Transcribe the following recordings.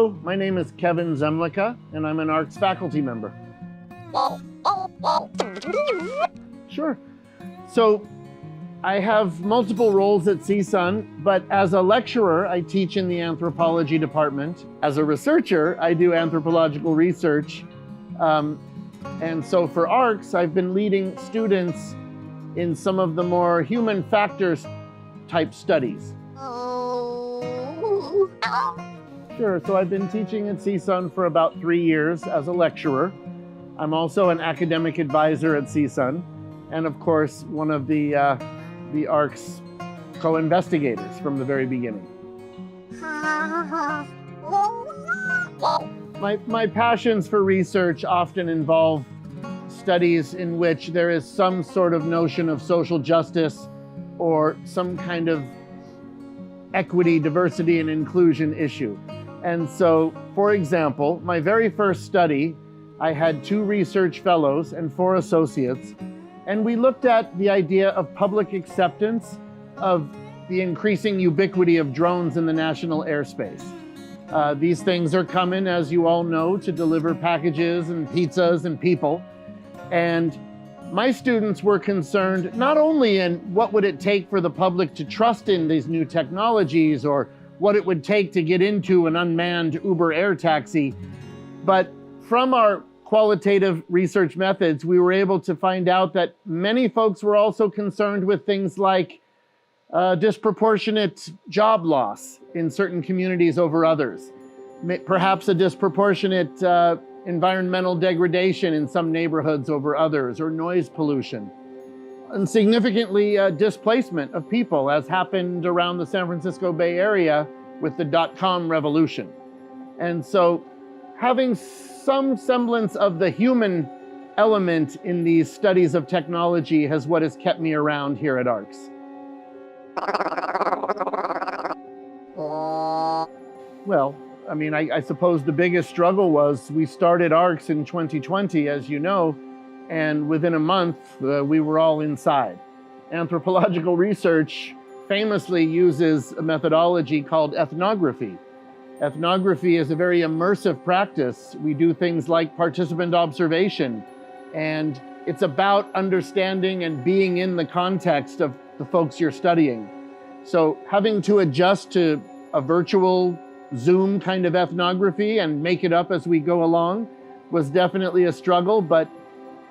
Hello, my name is Kevin Zemlicka, and I'm an ARCS faculty member. Sure. So, I have multiple roles at CSUN, but as a lecturer, I teach in the anthropology department. As a researcher, I do anthropological research. And so for ARCS, I've been leading students in some of the more human factors type studies. Sure, so I've been teaching at CSUN for about 3 years as a lecturer. I'm also an academic advisor at CSUN, and of course, one of the ARCS co-investigators from the very beginning. My passions for research often involve studies in which there is some sort of notion of social justice or some kind of equity, diversity, and inclusion issue. And so, for example, my very first study, I had 2 research fellows and 4 associates, and we looked at the idea of public acceptance of the increasing ubiquity of drones in the national airspace. These things are coming, as you all know, to deliver packages and pizzas and people. And my students were concerned not only in what would it take for the public to trust in these new technologies or what it would take to get into an unmanned Uber air taxi, but from our qualitative research methods, we were able to find out that many folks were also concerned with things like disproportionate job loss in certain communities over others, perhaps a disproportionate environmental degradation in some neighborhoods over others, or noise pollution, and significantly displacement of people, as happened around the San Francisco Bay Area with the .com revolution. And so having some semblance of the human element in these studies of technology has what has kept me around here at ARCS. Well, I mean, I suppose the biggest struggle was we started ARCS in 2020, as you know, and within a month, we were all inside. Anthropological research famously uses a methodology called ethnography. Ethnography is a very immersive practice. We do things like participant observation, and it's about understanding and being in the context of the folks you're studying. So having to adjust to a virtual Zoom kind of ethnography and make it up as we go along was definitely a struggle, but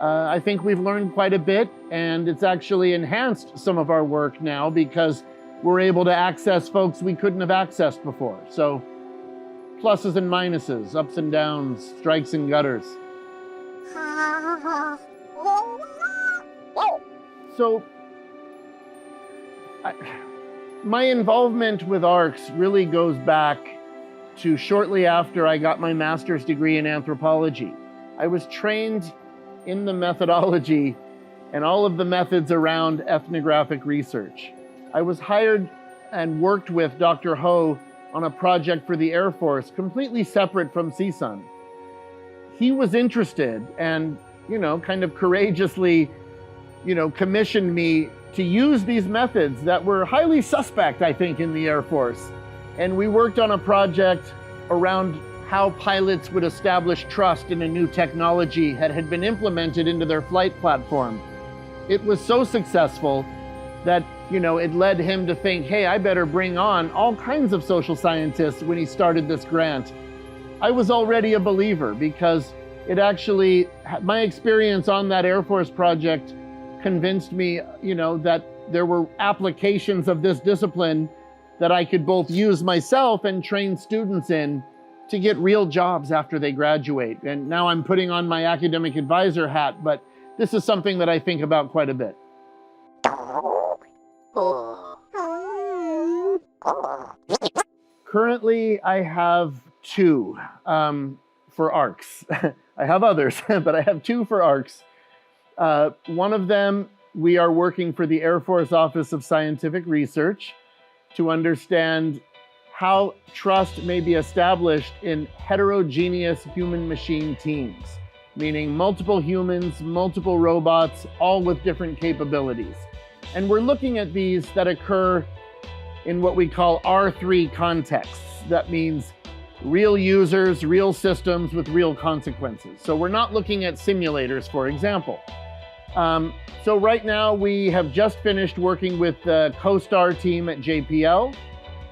I think we've learned quite a bit, and it's actually enhanced some of our work now because we're able to access folks we couldn't have accessed before. So pluses and minuses, ups and downs, strikes and gutters. So my involvement with ARCS really goes back to shortly after I got my master's degree in anthropology. I was trained in the methodology and all of the methods around ethnographic research. I was hired and worked with Dr. Ho on a project for the Air Force, completely separate from CSUN. He was interested and, kind of courageously, commissioned me to use these methods that were highly suspect, I think, in the Air Force. And we worked on a project around how pilots would establish trust in a new technology that had been implemented into their flight platform. It was so successful that, it led him to think, hey, I better bring on all kinds of social scientists when he started this grant. I was already a believer because it actually, my experience on that Air Force project convinced me, that there were applications of this discipline that I could both use myself and train students in to get real jobs after they graduate. And now I'm putting on my academic advisor hat, but this is something that I think about quite a bit. Currently, I have 2 for ARCS. I have others, but I have 2 for ARCS. One of them, we are working for the Air Force Office of Scientific Research to understand how trust may be established in heterogeneous human-machine teams, meaning multiple humans, multiple robots, all with different capabilities. And we're looking at these that occur in what we call R3 contexts. That means real users, real systems with real consequences. So we're not looking at simulators, for example. So right now we have just finished working with the CoStar team at JPL,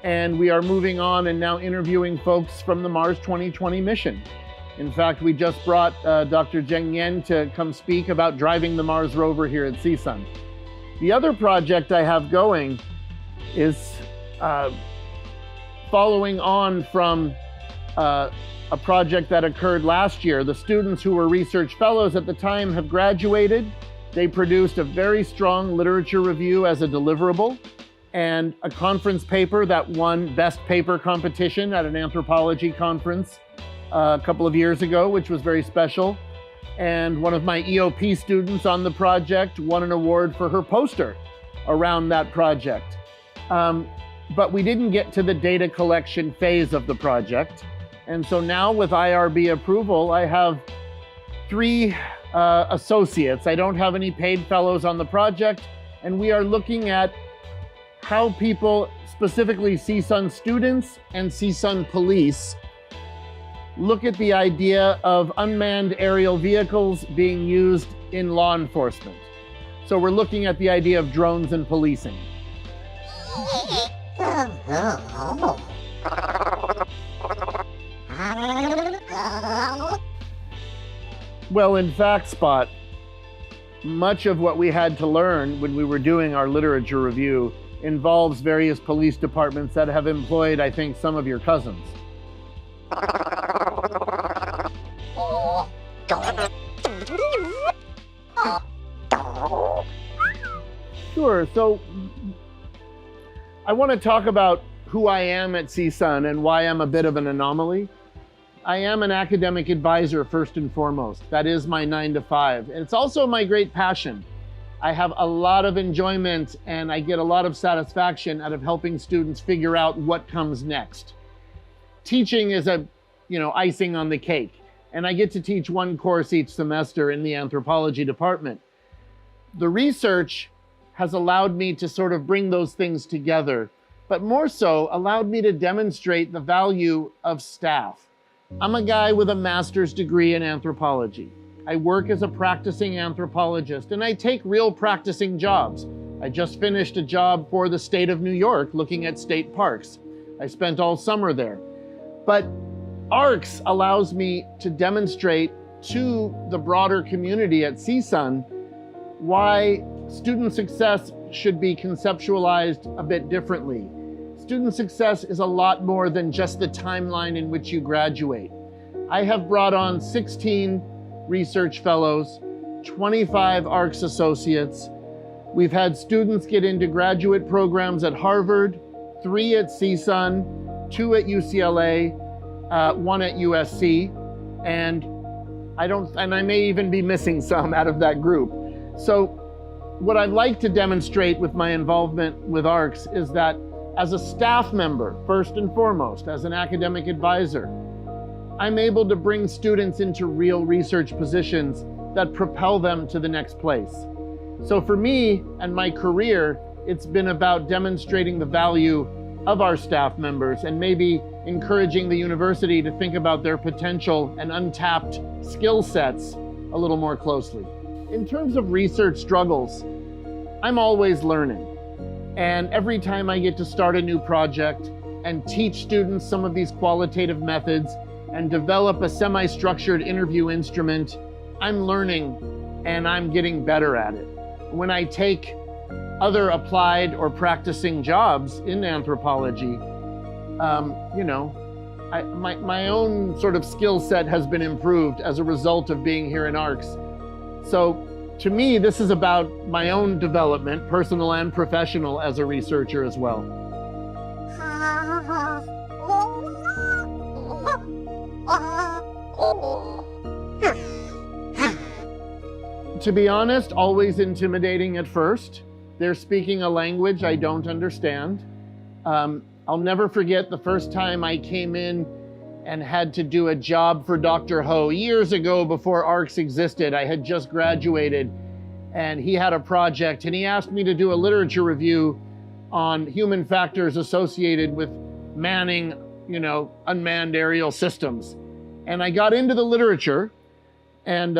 and we are moving on and now interviewing folks from the Mars 2020 mission. In fact, we just brought Dr. Zheng Yan to come speak about driving the Mars rover here at CSUN. The other project I have going is following on from a project that occurred last year. The students who were research fellows at the time have graduated. They produced a very strong literature review as a deliverable and a conference paper that won Best Paper competition at an anthropology conference a couple of years ago, which was very special. And one of my EOP students on the project won an award for her poster around that project. But we didn't get to the data collection phase of the project. And so now with IRB approval, I have 3 associates. I don't have any paid fellows on the project. And we are looking at how people, specifically CSUN students and CSUN police, look at the idea of unmanned aerial vehicles being used in law enforcement. So we're looking at the idea of drones and policing. Well, in fact, Spot, much of what we had to learn when we were doing our literature review involves various police departments that have employed, I think, some of your cousins. Sure, so I want to talk about who I am at CSUN and why I'm a bit of an anomaly. I am an academic advisor first and foremost. That is my 9 to 5. And it's also my great passion. I have a lot of enjoyment and I get a lot of satisfaction out of helping students figure out what comes next. Teaching is icing on the cake. And I get to teach 1 course each semester in the anthropology department. The research has allowed me to sort of bring those things together, but more so allowed me to demonstrate the value of staff. I'm a guy with a master's degree in anthropology. I work as a practicing anthropologist and I take real practicing jobs. I just finished a job for the state of New York looking at state parks. I spent all summer there. But ARCS allows me to demonstrate to the broader community at CSUN why student success should be conceptualized a bit differently. Student success is a lot more than just the timeline in which you graduate. I have brought on 16 research fellows, 25 ARCS associates. We've had students get into graduate programs at Harvard, 3 at CSUN, 2 at UCLA, 1 at USC, and I may even be missing some out of that group. So what I'd like to demonstrate with my involvement with ARCS is that as a staff member, first and foremost, as an academic advisor, I'm able to bring students into real research positions that propel them to the next place. So for me and my career, it's been about demonstrating the value of our staff members and maybe encouraging the university to think about their potential and untapped skill sets a little more closely. In terms of research struggles, I'm always learning. And every time I get to start a new project and teach students some of these qualitative methods and develop a semi-structured interview instrument, I'm learning and I'm getting better at it. When I take other applied or practicing jobs in anthropology, my own sort of skill set has been improved as a result of being here in ARCS. So to me, this is about my own development, personal and professional, as a researcher as well. To be honest, always intimidating at first. They're speaking a language I don't understand. I'll never forget the first time I came in and had to do a job for Dr. Ho years ago before ARCS existed. I had just graduated and he had a project and he asked me to do a literature review on human factors associated with manning unmanned aerial systems. And I got into the literature, and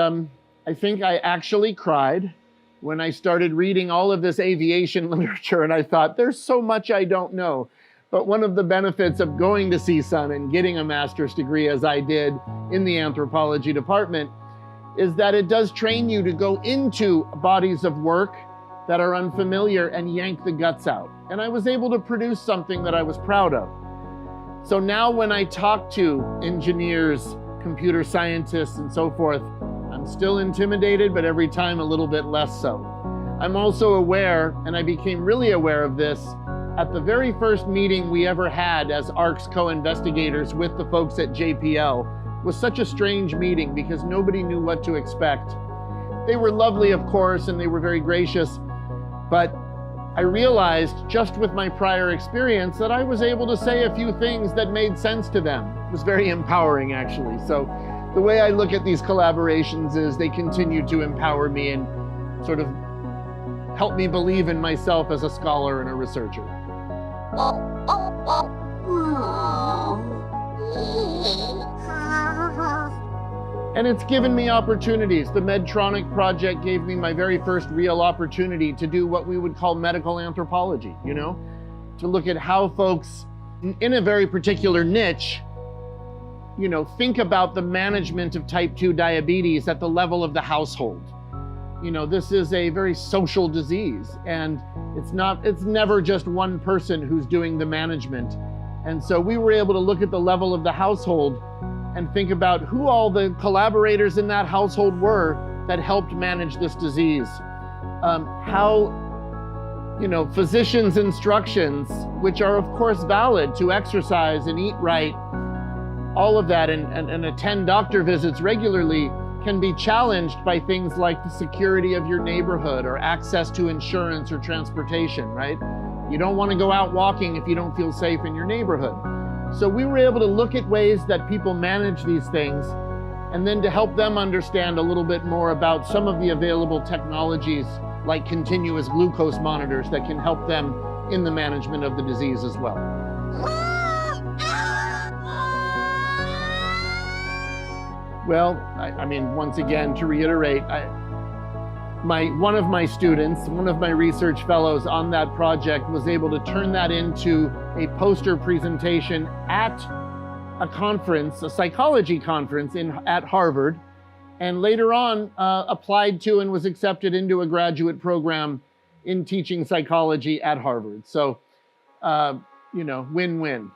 I think I actually cried when I started reading all of this aviation literature, and I thought, there's so much I don't know. But one of the benefits of going to CSUN and getting a master's degree, as I did in the anthropology department, is that it does train you to go into bodies of work that are unfamiliar and yank the guts out. And I was able to produce something that I was proud of. So now when I talk to engineers, computer scientists, and so forth, I'm still intimidated, but every time a little bit less so. I'm also aware, and I became really aware of this, at the very first meeting we ever had as ARCS co-investigators with the folks at JPL was such a strange meeting because nobody knew what to expect. They were lovely, of course, and they were very gracious, but I realized just with my prior experience that I was able to say a few things that made sense to them. It was very empowering, actually. So the way I look at these collaborations is they continue to empower me and sort of help me believe in myself as a scholar and a researcher. And it's given me opportunities. The Medtronic project gave me my very first real opportunity to do what we would call medical anthropology, to look at how folks in a very particular niche, think about the management of type 2 diabetes at the level of the household. This is a very social disease, and it's never just one person who's doing the management. And so we were able to look at the level of the household and think about who all the collaborators in that household were that helped manage this disease. How, physicians' instructions, which are of course valid to exercise and eat right, all of that, and attend doctor visits regularly, can be challenged by things like the security of your neighborhood or access to insurance or transportation, right? You don't want to go out walking if you don't feel safe in your neighborhood. So we were able to look at ways that people manage these things, and then to help them understand a little bit more about some of the available technologies like continuous glucose monitors that can help them in the management of the disease as well. Well, I mean, once again, to reiterate, one of my students, one of my research fellows on that project was able to turn that into a poster presentation at a conference, a psychology conference at Harvard, and later on applied to and was accepted into a graduate program in teaching psychology at Harvard. So, win-win.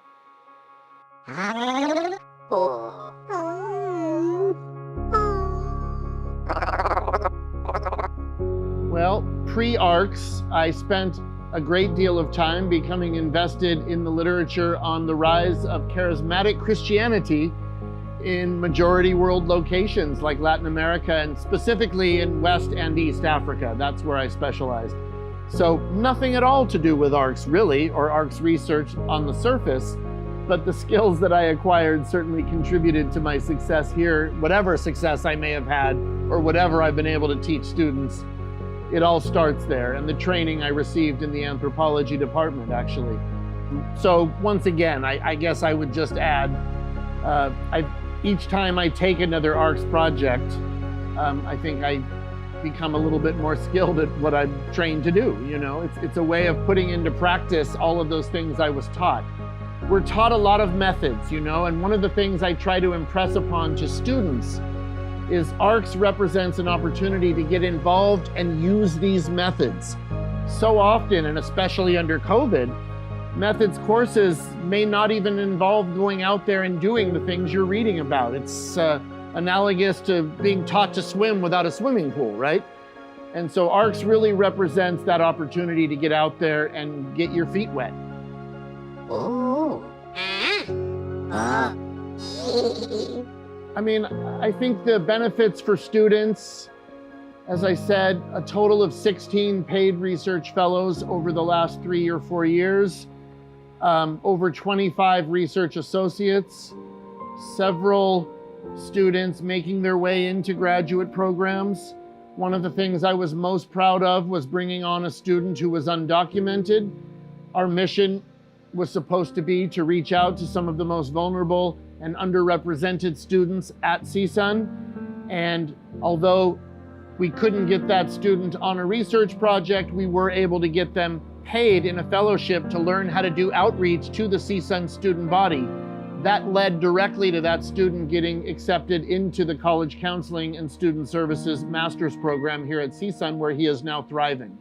Well, pre-ARCS, I spent a great deal of time becoming invested in the literature on the rise of charismatic Christianity in majority world locations like Latin America and specifically in West and East Africa. That's where I specialized. So nothing at all to do with ARCS really, or ARCS research on the surface, but the skills that I acquired certainly contributed to my success here, whatever success I may have had or whatever I've been able to teach students. It all starts there, and the training I received in the anthropology department, actually. So once again, I guess I would just add, each time I take another ARCS project, I think I become a little bit more skilled at what I'm trained to do. It's a way of putting into practice all of those things I was taught. We're taught a lot of methods, and one of the things I try to impress upon to students is ARCS represents an opportunity to get involved and use these methods. So often, and especially under COVID, methods courses may not even involve going out there and doing the things you're reading about. It's analogous to being taught to swim without a swimming pool, right? And so ARCS really represents that opportunity to get out there and get your feet wet. Oh. I mean, I think the benefits for students, as I said, a total of 16 paid research fellows over the last 3 or 4 years, over 25 research associates, several students making their way into graduate programs. One of the things I was most proud of was bringing on a student who was undocumented. Our mission was supposed to be to reach out to some of the most vulnerable and underrepresented students at CSUN. And although we couldn't get that student on a research project, we were able to get them paid in a fellowship to learn how to do outreach to the CSUN student body. That led directly to that student getting accepted into the College Counseling and Student Services Master's Program here at CSUN, where he is now thriving.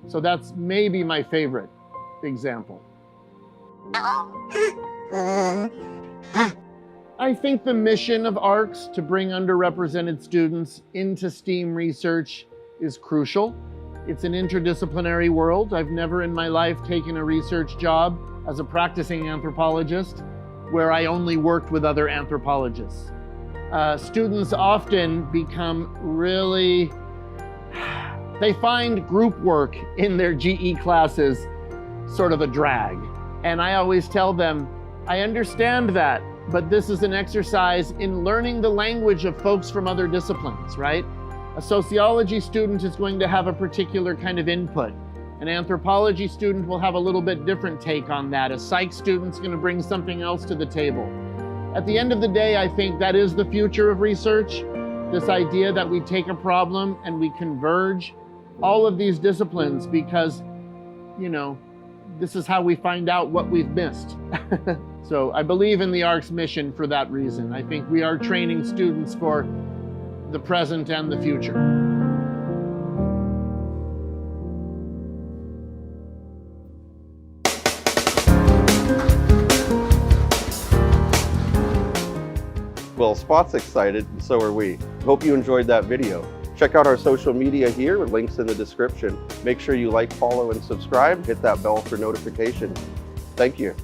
So that's maybe my favorite example. I think the mission of ARCS to bring underrepresented students into STEAM research is crucial. It's an interdisciplinary world. I've never in my life taken a research job as a practicing anthropologist where I only worked with other anthropologists. Students often become really, they find group work in their GE classes sort of a drag. And I always tell them, I understand that, but this is an exercise in learning the language of folks from other disciplines, right? A sociology student is going to have a particular kind of input. An anthropology student will have a little bit different take on that. A psych student's going to bring something else to the table. At the end of the day, I think that is the future of research. This idea that we take a problem and we converge all of these disciplines because, you know, this is how we find out what we've missed. So I believe in the ARCS mission for that reason. I think we are training students for the present and the future. Well, Spot's excited, and so are we. Hope you enjoyed that video. Check out our social media here, links in the description. Make sure you like, follow, and subscribe. Hit that bell for notifications. Thank you.